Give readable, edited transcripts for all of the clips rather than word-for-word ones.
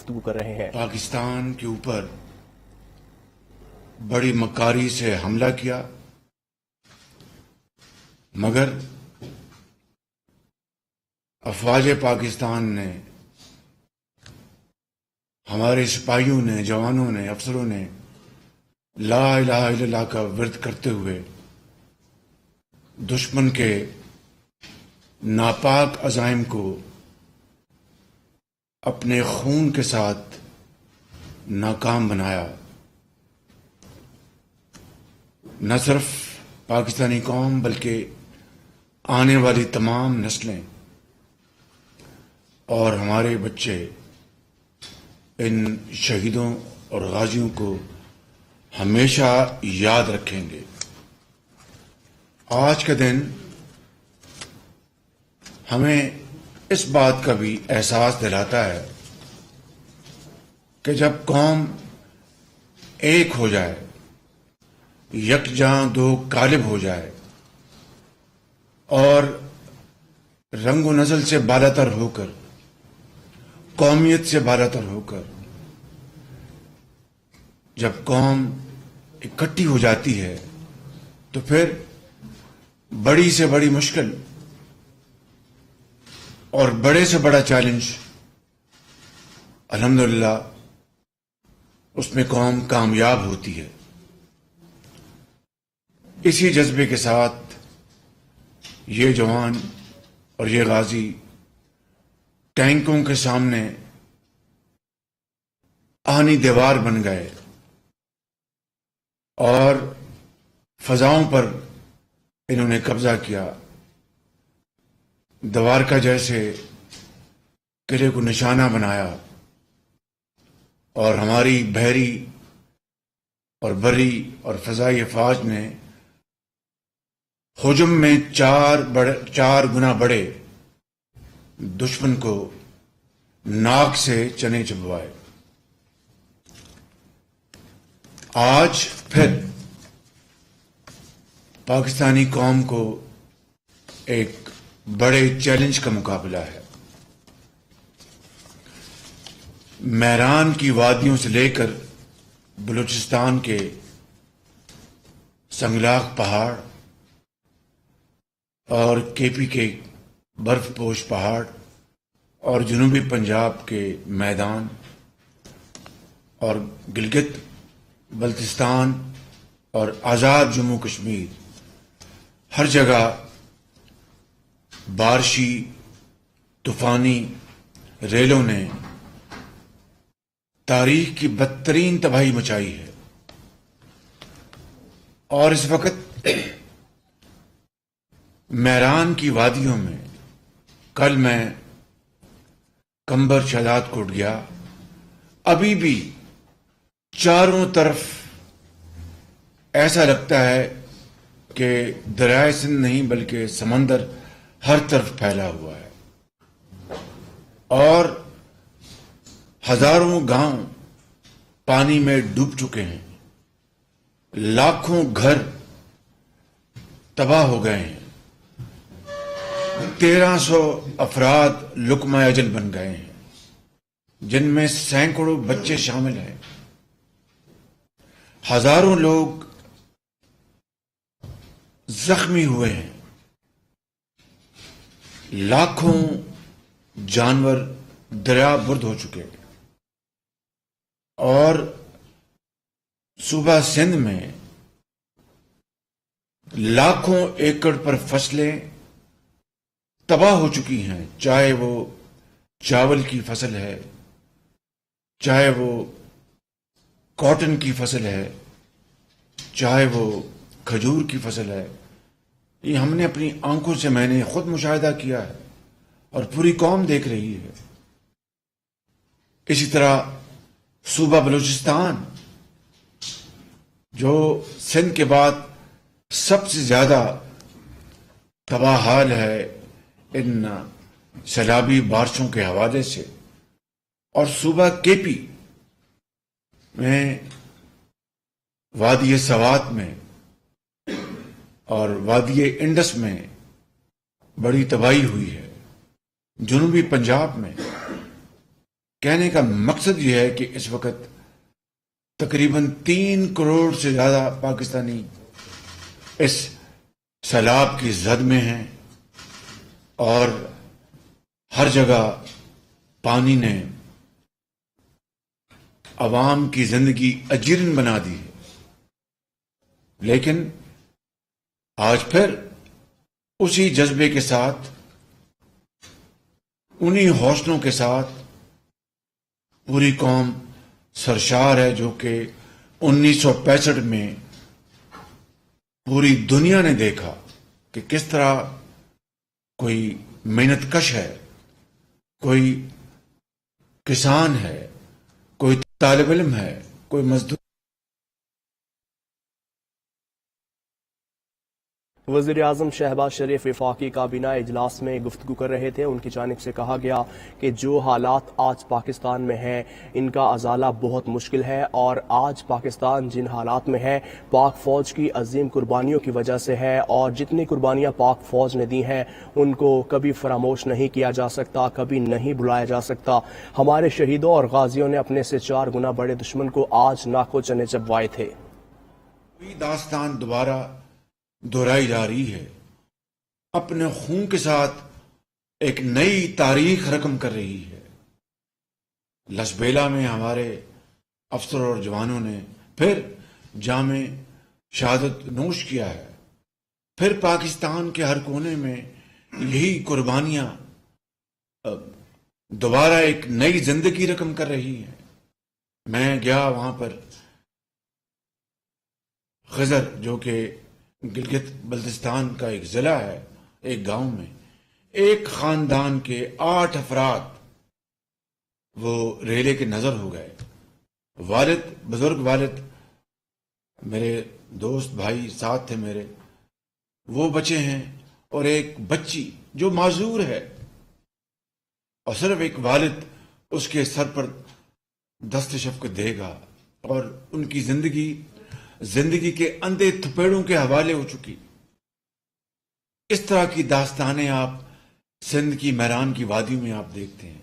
گفتگو کر رہے ہیں۔ پاکستان کے اوپر بڑی مکاری سے حملہ کیا، مگر افواج پاکستان نے، ہمارے سپاہیوں نے، جوانوں نے، افسروں نے لا الہ الا اللہ کا ورد کرتے ہوئے دشمن کے ناپاک عزائم کو اپنے خون کے ساتھ ناکام بنایا۔ نہ صرف پاکستانی قوم بلکہ آنے والی تمام نسلیں اور ہمارے بچے ان شہیدوں اور غازیوں کو ہمیشہ یاد رکھیں گے۔ آج کا دن ہمیں اس بات کا بھی احساس دلاتا ہے کہ جب قوم ایک ہو جائے، یکجاں دو غالب ہو جائے اور رنگ و نسل سے بالاتر ہو کر، قومیت سے بالاتر ہو کر جب قوم اکٹھی ہو جاتی ہے تو پھر بڑی سے بڑی مشکل اور بڑے سے بڑا چیلنج الحمدللہ اس میں قوم کامیاب ہوتی ہے۔ اسی جذبے کے ساتھ یہ جوان اور یہ غازی ٹینکوں کے سامنے آہنی دیوار بن گئے اور فضاؤں پر انہوں نے قبضہ کیا، دیوار کا جیسے قلعے کو نشانہ بنایا، اور ہماری بحری اور بری اور فضائی افواج نے ہجوم میں چار گنا بڑے دشمن کو ناک سے چنے چبوائے۔ آج پھر پاکستانی قوم کو ایک بڑے چیلنج کا مقابلہ ہے۔ میران کی وادیوں سے لے کر بلوچستان کے سنگلاخ پہاڑ اور کے پی کے برف پوش پہاڑ اور جنوبی پنجاب کے میدان اور گلگت بلتستان اور آزاد جموں کشمیر، ہر جگہ بارشی طوفانی ریلوں نے تاریخ کی بدترین تباہی مچائی ہے۔ اور اس وقت میران کی وادیوں میں کل میں کمبر شہزاد کوٹ گیا، ابھی بھی چاروں طرف ایسا لگتا ہے کہ دریائے سندھ نہیں بلکہ سمندر ہر طرف پھیلا ہوا ہے، اور ہزاروں گاؤں پانی میں ڈوب چکے ہیں، لاکھوں گھر تباہ ہو گئے ہیں، 1300 افراد لقمہ اجل بن گئے ہیں، جن میں سینکڑوں بچے شامل ہیں، ہزاروں لوگ زخمی ہوئے ہیں، لاکھوں جانور دریا برد ہو چکے ہیں، اور صوبہ سندھ میں لاکھوں ایکڑ پر فصلیں تباہ ہو چکی ہیں، چاہے وہ چاول کی فصل ہے، چاہے وہ کاٹن کی فصل ہے، چاہے وہ کھجور کی فصل ہے۔ یہ ہم نے اپنی آنکھوں سے، میں نے خود مشاہدہ کیا ہے اور پوری قوم دیکھ رہی ہے۔ اسی طرح صوبہ بلوچستان، جو سندھ کے بعد سب سے زیادہ تباہ حال ہے ان سیلابی بارشوں کے حوالے سے، اور صوبہ کے پی میں وادی سوات میں اور وادی انڈس میں بڑی تباہی ہوئی ہے، جنوبی پنجاب میں کہنے کا مقصد یہ ہے کہ اس وقت تقریباً 3 کروڑ سے زیادہ پاکستانی اس سیلاب کی زد میں ہیں اور ہر جگہ پانی نے عوام کی زندگی اجیرن بنا دی ہے. لیکن آج پھر اسی جذبے کے ساتھ، انہی حوصلوں کے ساتھ پوری قوم سرشار ہے، جو کہ 1965 میں پوری دنیا نے دیکھا کہ کس طرح کوئی محنت کش ہے، کوئی کسان ہے، کوئی طالب علم ہے، کوئی مزدور. وزیر اعظم شہباز شریف وفاقی کابینہ اجلاس میں گفتگو کر رہے تھے. ان کی جانب سے کہا گیا کہ جو حالات آج پاکستان میں ہیں ان کا ازالہ بہت مشکل ہے، اور آج پاکستان جن حالات میں ہے پاک فوج کی عظیم قربانیوں کی وجہ سے ہے، اور جتنی قربانیاں پاک فوج نے دی ہیں ان کو کبھی فراموش نہیں کیا جا سکتا، کبھی نہیں بلایا جا سکتا. ہمارے شہیدوں اور غازیوں نے اپنے سے 4 گنا بڑے دشمن کو آج ناکو چنے چبوائے تھے. داستان دوبارہ دہرائی جا رہی ہے، اپنے خون کے ساتھ ایک نئی تاریخ رقم کر رہی ہے. لسبیلا میں ہمارے افسر اور جوانوں نے پھر جام شہادت نوش کیا ہے. پھر پاکستان کے ہر کونے میں یہی قربانیاں دوبارہ ایک نئی زندگی رقم کر رہی ہیں. میں گیا وہاں پر خضر، جو کہ گلگت بلتستان کا ایک ضلع ہے، ایک گاؤں میں ایک خاندان کے 8 افراد وہ ریلے کے نظر ہو گئے. والد، بزرگ والد، میرے دوست بھائی ساتھ تھے میرے، وہ بچے ہیں، اور ایک بچی جو معذور ہے، اور صرف ایک والد اس کے سر پر دست شفقت دے گا، اور ان کی زندگی کے اندھے تھپیڑوں کے حوالے ہو چکی. اس طرح کی داستانیں آپ سندھ کی میران کی وادی میں آپ دیکھتے ہیں،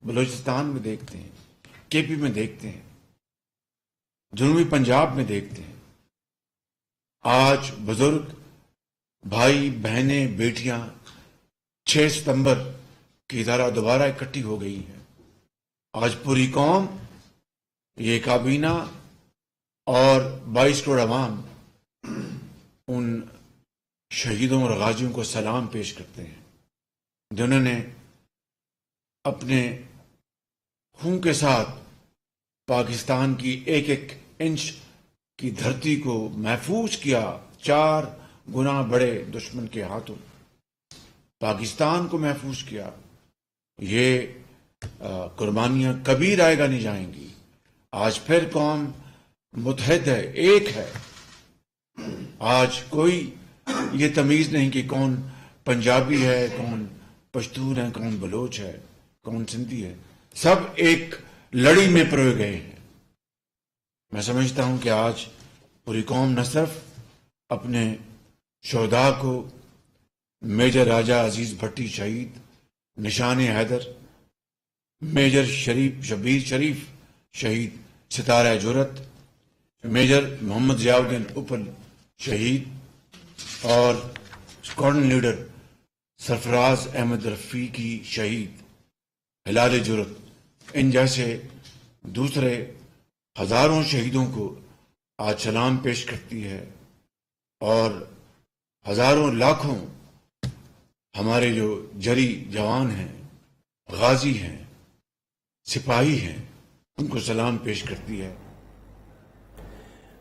بلوچستان میں دیکھتے ہیں، کے پی میں دیکھتے ہیں، جنوبی پنجاب میں دیکھتے ہیں. آج بزرگ بھائی بہنیں بیٹیاں 6 ستمبر کی طرح دوبارہ اکٹھی ہو گئی ہیں. آج پوری قوم، یہ کابینہ اور 22 کروڑ عوام ان شہیدوں اور غازیوں کو سلام پیش کرتے ہیں، جنہوں نے اپنے خون کے ساتھ پاکستان کی ایک ایک انچ کی دھرتی کو محفوظ کیا. 4 گنا بڑے دشمن کے ہاتھوں پاکستان کو محفوظ کیا. یہ قربانیاں کبھی رائے گا نہیں جائیں گی. آج پھر قوم متحد ہے، ایک ہے. آج کوئی یہ تمیز نہیں کہ کون پنجابی ہے، کون پشتون ہے، کون بلوچ ہے، کون سندھی ہے. سب ایک لڑی میں پروئے گئے ہیں. میں سمجھتا ہوں کہ آج پوری قوم نہ صرف اپنے شہداء کو، میجر راجہ عزیز بھٹی شہید، نشان حیدر، میجر شبیر شریف شہید ستارہ جرت، میجر محمد ضیاء الدین اپل شہید، اور اسکواڈرن لیڈر سرفراز احمد رفیقی شہید، ہلال جرت، ان جیسے دوسرے ہزاروں شہیدوں کو آج سلام پیش کرتی ہے. اور ہزاروں لاکھوں ہمارے جو جری جوان ہیں، غازی ہیں، سپاہی ہیں، ان کو سلام پیش کرتی ہے.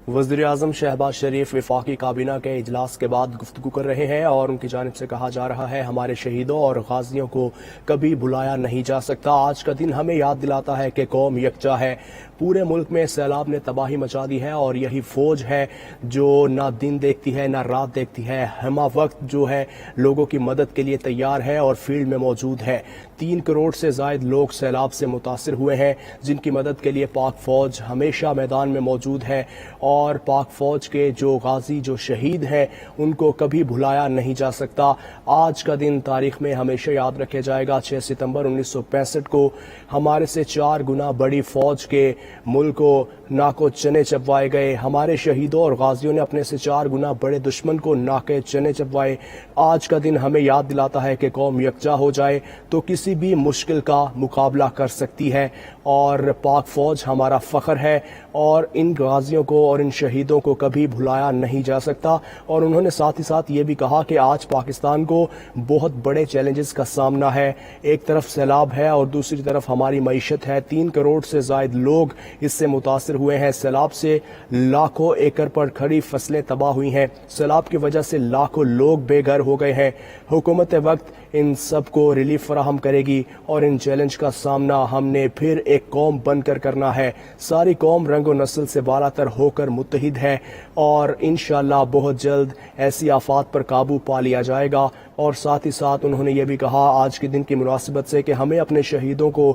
وزیر اعظم شہباز شریف وفاقی کابینہ کے اجلاس کے بعد گفتگو کر رہے ہیں، اور ان کی جانب سے کہا جا رہا ہے ہمارے شہیدوں اور غازیوں کو کبھی بلایا نہیں جا سکتا. آج کا دن ہمیں یاد دلاتا ہے کہ قوم یکجا ہے. پورے ملک میں سیلاب نے تباہی مچا دی ہے، اور یہی فوج ہے جو نہ دن دیکھتی ہے نہ رات دیکھتی ہے، ہمہ وقت جو ہے لوگوں کی مدد کے لیے تیار ہے اور فیلڈ میں موجود ہے. 3 کروڑ سے زائد لوگ سیلاب سے متاثر ہوئے ہیں، جن کی مدد کے لیے پاک فوج ہمیشہ میدان میں موجود ہے. اور پاک فوج کے جو غازی جو شہید ہیں ان کو کبھی بھلایا نہیں جا سکتا۔ آج کا دن تاریخ میں ہمیشہ یاد رکھا جائے گا۔ 6 ستمبر 1965 کو ہمارے سے 4 گنا بڑی فوج کے ملک کو ناکو چنے چبوائے گئے۔ ہمارے شہیدوں اور غازیوں نے اپنے سے 4 گنا بڑے دشمن کو ناکے چنے چبوائے۔ آج کا دن ہمیں یاد دلاتا ہے کہ قوم یکجا ہو جائے تو کسی بھی مشکل کا مقابلہ کر سکتی ہے، اور پاک فوج ہمارا فخر ہے اور ان غازیوں کو اور ان شہیدوں کو کبھی بھلایا نہیں جا سکتا۔ اور انہوں نے ساتھ ہی ساتھ یہ بھی کہا کہ آج پاکستان کو بہت بڑے چیلنجز کا سامنا ہے۔ ایک طرف سیلاب ہے اور دوسری طرف ہماری معیشت ہے۔ 3 کروڑ سے زائد لوگ اس سے متاثر ہوئے ہیں۔ سیلاب سے لاکھوں ایکڑ پر کھڑی فصلیں تباہ ہوئی ہیں۔ سیلاب کی وجہ سے لاکھوں لوگ بے گھر ہو گئے ہیں۔ حکومت وقت ان سب کو ریلیف فراہم کرے گی اور ان چیلنج کا سامنا ہم نے پھر ایک قوم بن کر کرنا ہے۔ ساری قوم رنگ و نسل سے بالاتر ہو کر متحد ہے اور انشاءاللہ بہت جلد ایسی آفات پر قابو پا لیا جائے گا۔ اور ساتھ ہی ساتھ انہوں نے یہ بھی کہا آج کے دن کی مناسبت سے کہ ہمیں اپنے شہیدوں کو